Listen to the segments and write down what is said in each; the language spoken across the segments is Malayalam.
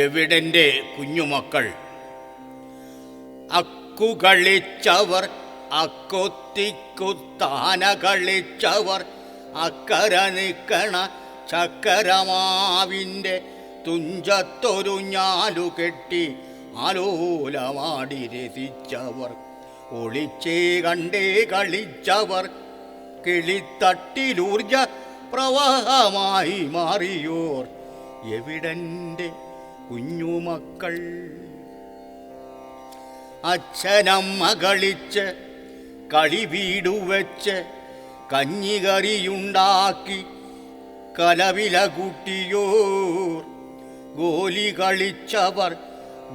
എവിടെൻ്റെ കുഞ്ഞുമക്കൾ? അക്കു കളിച്ചവർ, അക്കൊത്തിക്കുത്താന കളിച്ചവർ, അക്കര നിക്കണ ചക്കരമാവിൻ്റെ തുഞ്ചത്തൊരു ഞാലു കെട്ടി ആലോലമാടി രസിച്ചവർ, ഒളിച്ചേ കണ്ടേ കളിച്ചവർ, കിളിത്തട്ടിലൂർജ പ്രവാഹമായി മാറിയോർ എവിടെൻ്റെ കുഞ്ഞുമക്കൾ? അച്ഛനമ്മ കളിച്ച് കളി വീടുവെച്ച് കഞ്ഞികറിയുണ്ടാക്കി കലവില കൂട്ടിയോർ, ഗോലി കളിച്ചവർ,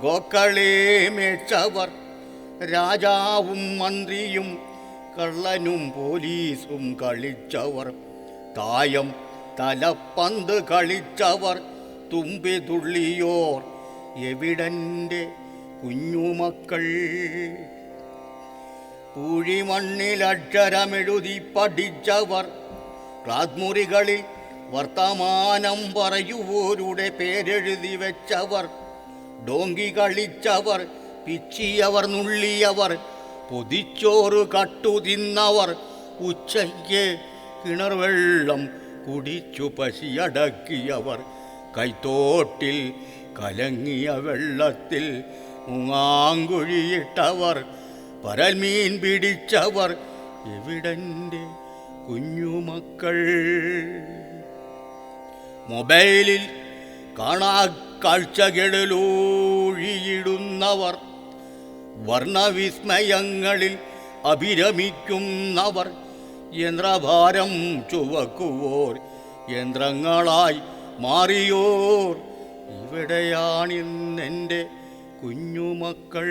ഗോക്കളെ മേച്ചവർ, രാജാവും മന്ത്രിയും കള്ളനും പോലീസും കളിച്ചവർ, തായം തലപ്പന്ത് കളിച്ചവർ, തുമ്പി തുള്ളിയോർ എവിടെൻ്റെ കുഞ്ഞുമക്കൾ? പൂഴിമണ്ണിലക്ഷരമെഴുതി പഠിച്ചവർ, ക്ലാസ് മുറികളിൽ വർത്തമാനം പറയുവോരുടെ പേരെഴുതി വെച്ചവർ, ഡോങ്കി കളിച്ചവർ, പിച്ചിയവർ, നുള്ളിയവർ, പൊതിച്ചോറ് കട്ടുതിന്നവർ, ഉച്ചയ്ക്ക് കിണർവെള്ളം കുടിച്ചു പശിയടക്കിയവർ, കൈത്തോട്ടിൽ കലങ്ങിയ വെള്ളത്തിൽ മുങ്ങാങ്കുഴിയിട്ടവർ, പരൽമീൻ പിടിച്ചവർ എവിടെൻ്റെ കുഞ്ഞുമക്കൾ? മൊബൈലിൽ കാണാ കാഴ്ചകളിലൂഴിയിടുന്നവർ, വർണ്ണവിസ്മയങ്ങളിൽ അഭിരമിക്കുന്നവർ, യന്ത്രഭാരം ചുവക്കുവോർ യന്ത്രങ്ങളായി മാറിയോർ ഇവിടെയാണിന്നെൻ്റെ കുഞ്ഞുമക്കൾ.